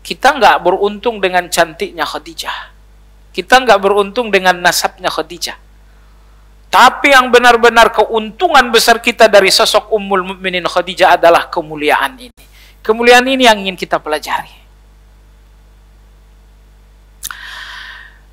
kita nggak beruntung dengan cantiknya Khadijah. Kita nggak beruntung dengan nasabnya Khadijah. Tapi yang benar-benar keuntungan besar kita dari sosok Ummul Mukminin Khadijah adalah kemuliaan ini. Kemuliaan ini yang ingin kita pelajari.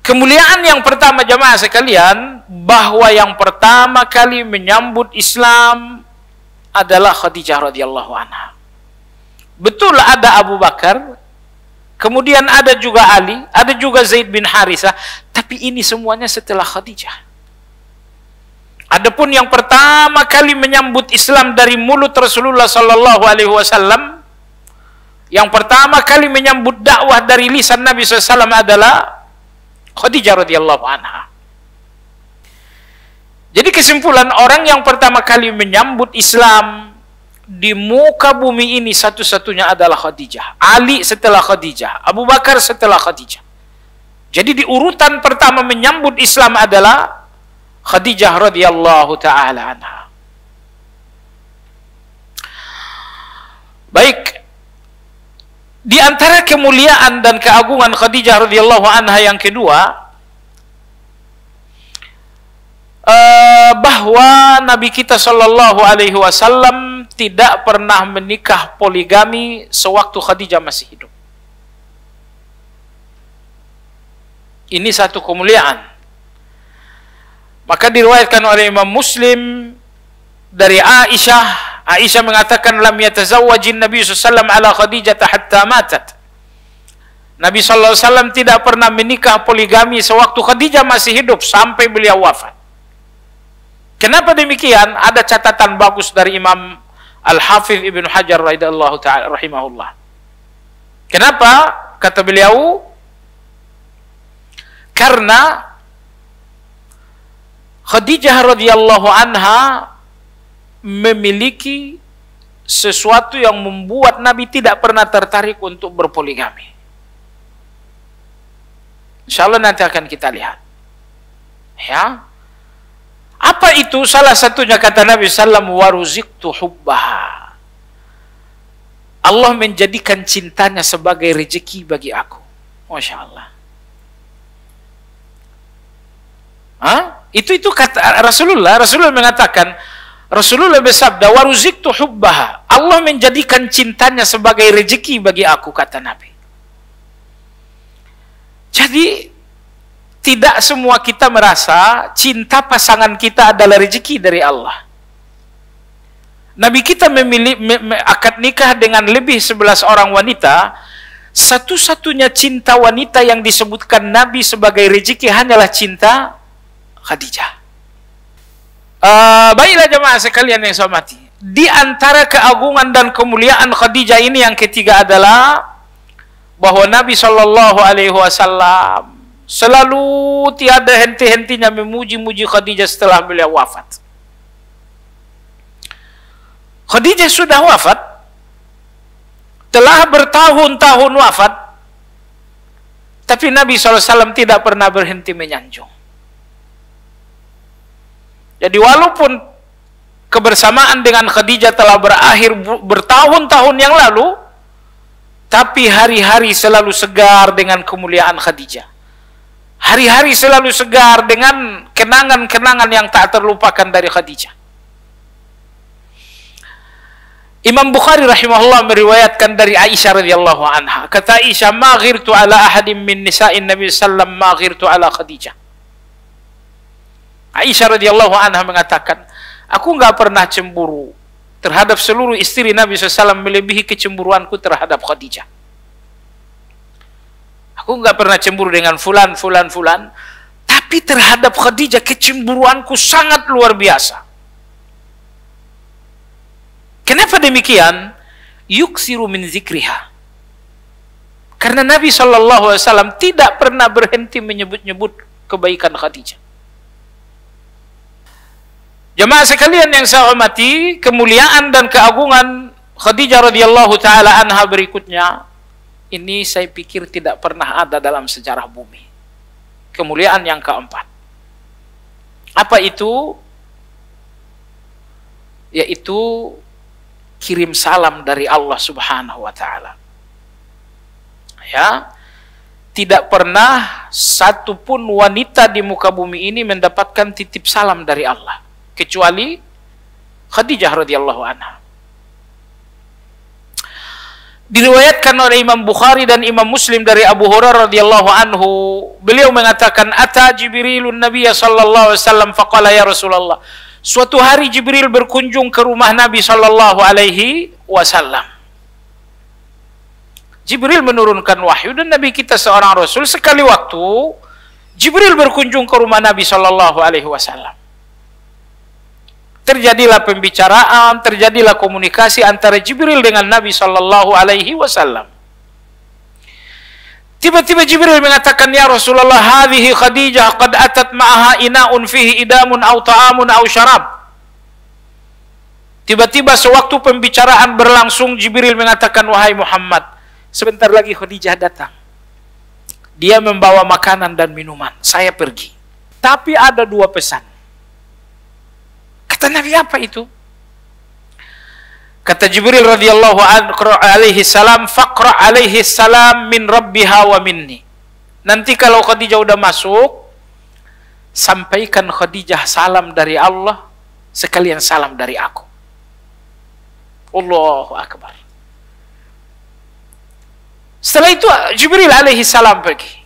Kemuliaan yang pertama jamaah sekalian, bahwa yang pertama kali menyambut Islam adalah Khadijah radhiyallahu anha. Betul ada Abu Bakar, kemudian ada juga Ali, ada juga Zaid bin Harithah, tapi ini semuanya setelah Khadijah. Adapun yang pertama kali menyambut Islam dari mulut Rasulullah sallallahu alaihi wasallam, yang pertama kali menyambut dakwah dari lisan Nabi SAW adalah Khadijah radhiyallahu anha. Jadi kesimpulan, orang yang pertama kali menyambut Islam di muka bumi ini satu-satunya adalah Khadijah. Ali setelah Khadijah, Abu Bakar setelah Khadijah. Jadi di urutan pertama menyambut Islam adalah Khadijah radhiyallahu taala anha. Baik, di antara kemuliaan dan keagungan Khadijah radhiyallahu anha yang kedua, bahwa Nabi kita sallallahu alaihi wasallam tidak pernah menikah poligami sewaktu Khadijah masih hidup. Ini satu kemuliaan. Maka diriwayatkan oleh Imam Muslim dari Aisyah. Aisyah mengatakan, lam yatazawwajin Nabi SAW ala Khadijah hatta matat. Nabi SAW tidak pernah menikah poligami sewaktu Khadijah masih hidup sampai beliau wafat. Kenapa demikian? Ada catatan bagus dari Imam Al-Hafidh Ibn Hajar radhiyallahu ta'ala rahimahullah. Kenapa? Kata beliau, karena Khadijah radhiyallahu anha memiliki sesuatu yang membuat Nabi tidak pernah tertarik untuk berpoligami. Insyaallah nanti akan kita lihat. Ya. Apa itu? Salah satunya kata Nabi sallam, waruziktu hubbaha. Allah menjadikan cintanya sebagai rezeki bagi aku. Masya Allah. Itu kata Rasulullah. Rasulullah mengatakan, Rasulullah bersabda, waruziktu hubbaha. Allah menjadikan cintanya sebagai rezeki bagi aku, kata Nabi. Jadi tidak semua kita merasa cinta pasangan kita adalah rezeki dari Allah. Nabi kita akad nikah dengan lebih 11 orang wanita. Satu-satunya cinta wanita yang disebutkan Nabi sebagai rezeki hanyalah cinta Khadijah. Baiklah jemaah sekalian yang saya hormati, di antara keagungan dan kemuliaan Khadijah ini yang ketiga adalah bahwa Nabi Shallallahu Alaihi Wasallam selalu tiada henti-hentinya memuji-muji Khadijah setelah beliau wafat. Khadijah sudah wafat, telah bertahun-tahun wafat, tapi Nabi SAW tidak pernah berhenti menyanjung. Jadi walaupun kebersamaan dengan Khadijah telah berakhir bertahun-tahun yang lalu, tapi hari-hari selalu segar dengan kemuliaan Khadijah. Hari-hari selalu segar dengan kenangan-kenangan yang tak terlupakan dari Khadijah. Imam Bukhari rahimahullah meriwayatkan dari Aisyah radhiyallahu anha. Kata Aisyah, "Ma ghirtu ala ahadin min nisa'in Nabi sallam ma ghirtu ala Khadijah." Aisyah radhiyallahu anha mengatakan, aku enggak pernah cemburu terhadap seluruh istri Nabi SAW melebihi kecemburuanku terhadap Khadijah. Aku enggak pernah cemburu dengan fulan, tapi terhadap Khadijah kecemburuanku sangat luar biasa. Kenapa demikian? Yuksiru min zikriha. Karena Nabi SAW tidak pernah berhenti menyebut-nyebut kebaikan Khadijah. Jemaah sekalian yang saya hormati, kemuliaan dan keagungan Khadijah radhiyallahu taala anha berikutnya, ini saya pikir tidak pernah ada dalam sejarah bumi. Kemuliaan yang keempat. Apa itu? Yaitu kirim salam dari Allah Subhanahu wa taala. Ya, tidak pernah satupun wanita di muka bumi ini mendapatkan titip salam dari Allah kecuali Khadijah radhiyallahu anha. Diriwayatkan oleh Imam Bukhari dan Imam Muslim dari Abu Hurairah radhiyallahu anhu, beliau mengatakan, "Ata Jibrilun Nabiy sallallahu alaihi wasallam faqala ya Rasulullah." Suatu hari Jibril berkunjung ke rumah Nabi sallallahu alaihi wasallam. Jibril menurunkan wahyu dan Nabi kita seorang Rasul, sekali waktu Jibril berkunjung ke rumah Nabi sallallahu alaihi wasallam. Terjadilah pembicaraan, terjadilah komunikasi antara Jibril dengan Nabi sallallahu alaihi wasallam. Tiba-tiba Jibril mengatakan, "Ya Rasulullah, hadhihi Khadijah qad atat ma'aha ina'un fihi idamun aw ta'amun aw syarab." Tiba-tiba sewaktu pembicaraan berlangsung, Jibril mengatakan, "Wahai Muhammad, sebentar lagi Khadijah datang. Dia membawa makanan dan minuman. Saya pergi. Tapi ada dua pesan." Kata Nabi, "Apa itu?" Kata Jibril radhiyallahu alaihi salam, "Faqra alaihi salam min rabbiha wa minni." Nanti kalau Khadijah udah masuk, sampaikan Khadijah salam dari Allah sekalian salam dari aku. Allahu akbar. Setelah itu Jibril alaihi salam pergi.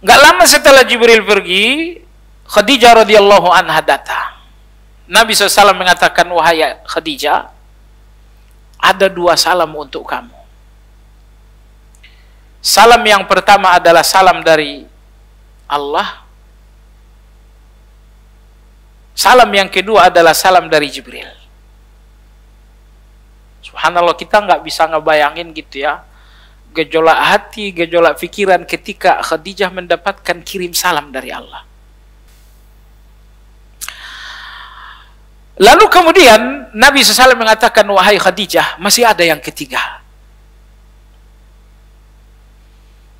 Enggak lama setelah Jibril pergi, Khadijah radhiyallahu anha datang. Nabi SAW mengatakan, "Wahai Khadijah, ada dua salam untuk kamu. Salam yang pertama adalah salam dari Allah. Salam yang kedua adalah salam dari Jibril." Subhanallah, kita nggak bisa ngebayangin gitu ya, gejolak hati, gejolak pikiran ketika Khadijah mendapatkan kirim salam dari Allah. Lalu kemudian Nabi SAW mengatakan, "Wahai Khadijah, masih ada yang ketiga.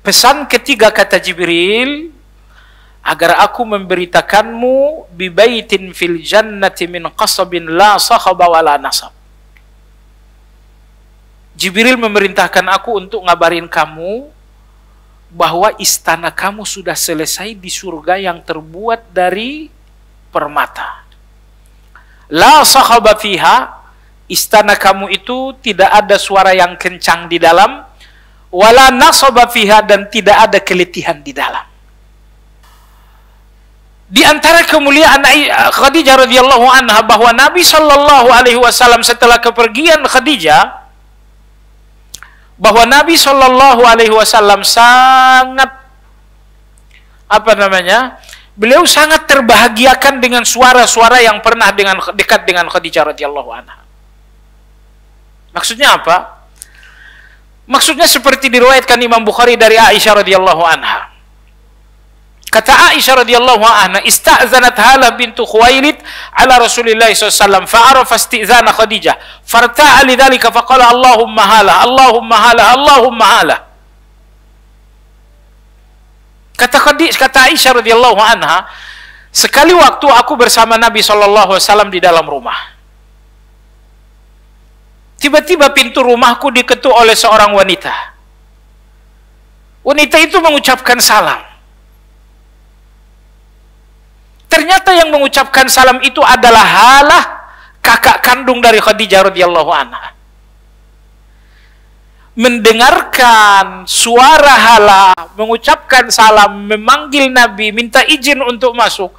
Pesan ketiga," kata Jibril, "agar aku memberitakanmu bibaitin fil jannati min qasabin la sakhaba wala nasab." Jibril memerintahkan aku untuk ngabarin kamu bahwa istana kamu sudah selesai di surga yang terbuat dari permata. La sakhaba fiha, istana kamu itu tidak ada suara yang kencang di dalam, wala nasaba fiha, dan tidak ada keletihan di dalam. Di antara kemuliaan Khadijah radhiyallahu anha bahwa Nabi sallallahu alaihi wasallam setelah kepergian Khadijah, bahwa Nabi sallallahu alaihi wasallam sangat beliau sangat terbahagiakan dengan suara-suara yang pernah dekat dengan Khadijah radhiyallahu anha. Maksudnya apa? Maksudnya seperti diriwayatkan Imam Bukhari dari Aisyah radhiyallahu anha. Kata Aisyah radhiyallahu anha, "Ista'zanat Halah bintu Khuwailid ala Rasulillah SAW, fa'arafa isti'zana Khadijah, farta'a lidzalika faqala Allahumma Halah, Allahumma Halah, Allahumma Halah." Kata Aisyah radhiyallahu anha, sekali waktu aku bersama Nabi SAW di dalam rumah. Tiba-tiba pintu rumahku diketuk oleh seorang wanita. Wanita itu mengucapkan salam. Ternyata yang mengucapkan salam itu adalah Halah, kakak kandung dari Khadijah radhiyallahu anha. Mendengarkan suara Halah mengucapkan salam, memanggil Nabi, minta izin untuk masuk,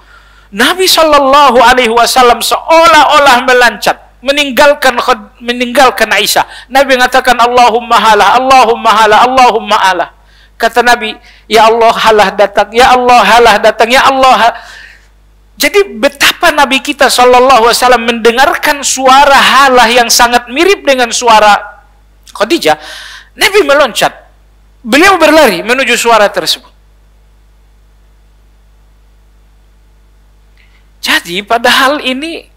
Nabi sallallahu alaihi wasallam seolah-olah melancat, meninggalkan Aisyah. Nabi mengatakan, "Allahumma Halah, Allahumma Halah, Allahumma Halah." Kata Nabi, "Ya Allah, Halah datang, ya Allah, Halah datang, ya Allah." Jadi betapa Nabi kita sallallahu alaihi wasallam mendengarkan suara Halah yang sangat mirip dengan suara Khadijah, Nabi meloncat. Beliau berlari menuju suara tersebut. Jadi padahal ini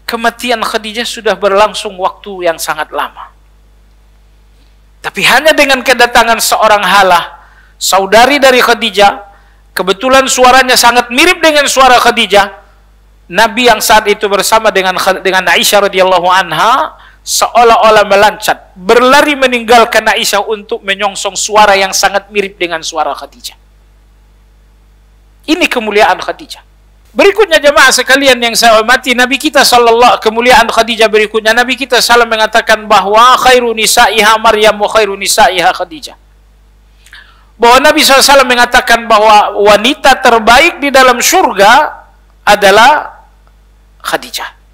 kematian Khadijah sudah berlangsung waktu yang sangat lama. Tapi hanya dengan kedatangan seorang Halah, saudari dari Khadijah, kebetulan suaranya sangat mirip dengan suara Khadijah, Nabi yang saat itu bersama dengan Aisyah radhiyallahu anha seolah-olah melancat, berlari meninggalkan Aisyah untuk menyongsong suara yang sangat mirip dengan suara Khadijah. Ini kemuliaan Khadijah. Berikutnya jemaah sekalian yang saya hormati, Nabi kita sallallahu, kemuliaan Khadijah berikutnya, Nabi kita sallallahu mengatakan bahwa khairu nisa'iha Maryam wa khairu nisa'iha Khadijah. Bahwa Nabi SAW mengatakan bahwa wanita terbaik di dalam surga adalah Khadijah.